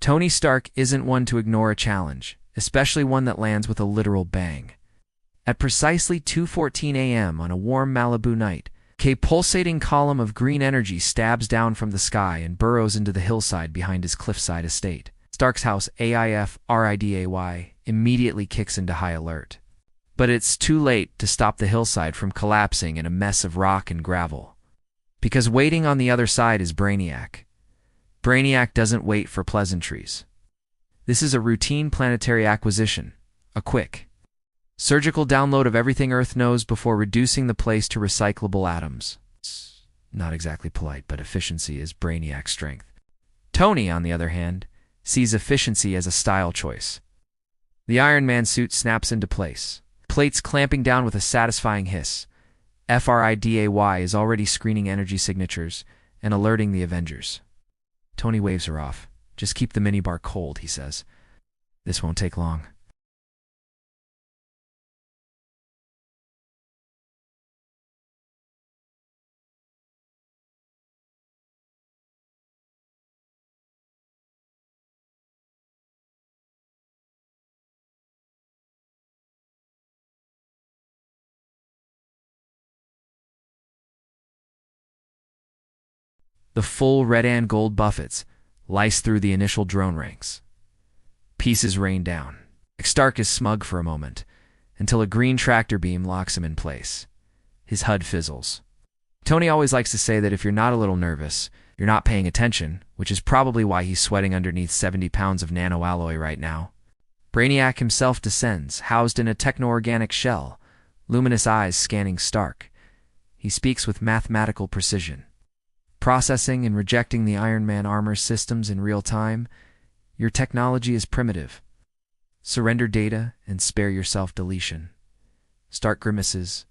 Tony Stark isn't one to ignore a challenge, especially one that lands with a literal bang. At precisely 2:14 a.m. on a warm Malibu night, a pulsating column of green energy stabs down from the sky and burrows into the hillside behind his cliffside estate. Stark's house, AIFRIDAY, immediately kicks into high alert. But it's too late to stop the hillside from collapsing in a mess of rock and gravel. Because waiting on the other side is Brainiac. Brainiac doesn't wait for pleasantries. This is a routine planetary acquisition, a quick, surgical download of everything Earth knows before reducing the place to recyclable atoms. It's not exactly polite, but efficiency is Brainiac's strength. Tony, on the other hand, sees efficiency as a style choice. The Iron Man suit snaps into place, plates clamping down with a satisfying hiss. FRIDAY is already screening energy signatures and alerting the Avengers. Tony waves her off. Just keep the minibar cold, he says. This won't take long. The full red and gold buffets lice through the initial drone ranks. Pieces rain down. Stark is smug for a moment, until a green tractor beam locks him in place. His HUD fizzles. Tony always likes to say that if you're not a little nervous, you're not paying attention, which is probably why he's sweating underneath 70 pounds of nanoalloy right now. Brainiac himself descends, housed in a techno-organic shell, luminous eyes scanning Stark. He speaks with mathematical precision. Processing and rejecting the Iron Man armor systems in real time, your technology is primitive. Surrender data and spare yourself deletion. Stark grimaces.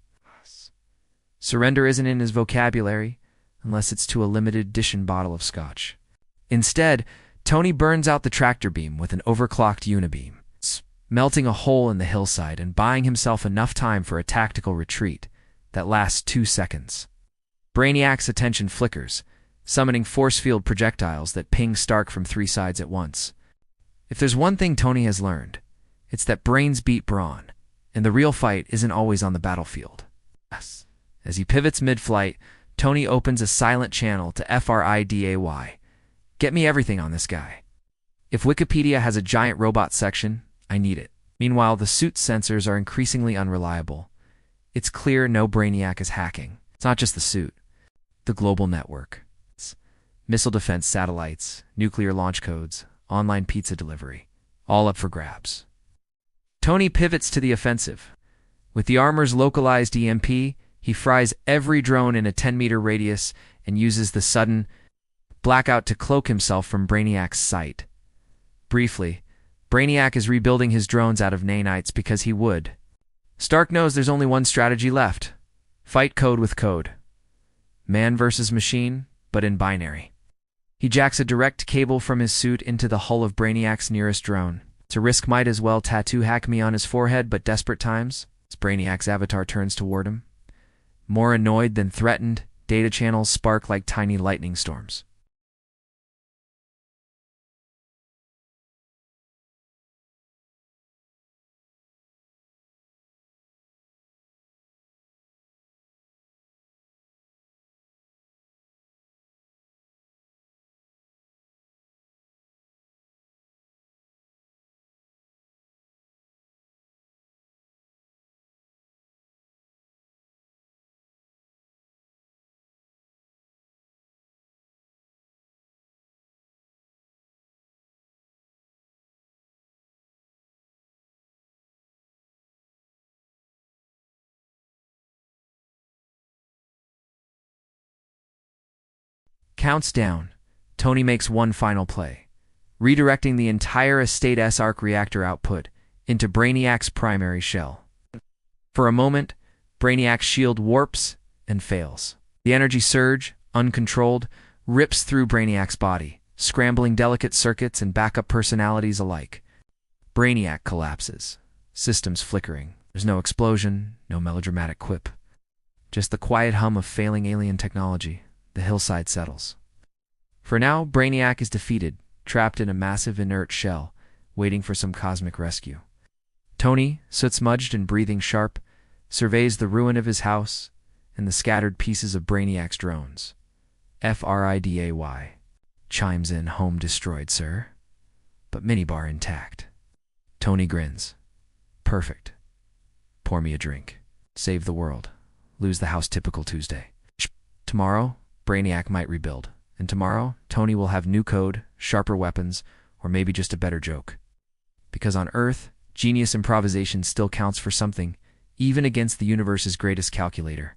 Surrender isn't in his vocabulary, unless it's to a limited edition bottle of scotch. Instead, Tony burns out the tractor beam with an overclocked unibeam, melting a hole in the hillside and buying himself enough time for a tactical retreat that lasts 2 seconds. Brainiac's attention flickers, summoning force field projectiles that ping Stark from 3 sides at once. If there's one thing Tony has learned, it's that brains beat brawn, and the real fight isn't always on the battlefield. As he pivots mid-flight, Tony opens a silent channel to FRIDAY. Get me everything on this guy. If Wikipedia has a giant robot section, I need it. Meanwhile, the suit's sensors are increasingly unreliable. It's clear no Brainiac is hacking. It's not just the suit. The global network. It's missile defense satellites, nuclear launch codes, online pizza delivery, all up for grabs. Tony pivots to the offensive. With the armor's localized EMP, he fries every drone in a 10-meter radius and uses the sudden blackout to cloak himself from Brainiac's sight. Briefly, Brainiac is rebuilding his drones out of nanites because he would. Stark knows there's only one strategy left. Fight code with code. Man versus machine, but in binary. He jacks a direct cable from his suit into the hull of Brainiac's nearest drone. To risk might as well tattoo hack me on his forehead, but desperate times, as Brainiac's avatar turns toward him. More annoyed than threatened, data channels spark like tiny lightning storms. Counts down. Tony makes one final play, redirecting the entire Estate S arc reactor output into Brainiac's primary shell. For a moment, Brainiac's shield warps and fails. The energy surge, uncontrolled, rips through Brainiac's body, scrambling delicate circuits and backup personalities alike. Brainiac collapses, systems flickering. There's no explosion, no melodramatic quip. Just the quiet hum of failing alien technology. The hillside settles. For now, Brainiac is defeated, trapped in a massive inert shell, waiting for some cosmic rescue. Tony, soot-smudged and breathing sharp, surveys the ruin of his house and the scattered pieces of Brainiac's drones. FRIDAY. Chimes in, home destroyed, sir. But minibar intact. Tony grins. Perfect. Pour me a drink. Save the world. Lose the house typical Tuesday. Tomorrow, Brainiac might rebuild. And tomorrow, Tony will have new code, sharper weapons, or maybe just a better joke. Because on Earth, genius improvisation still counts for something, even against the universe's greatest calculator.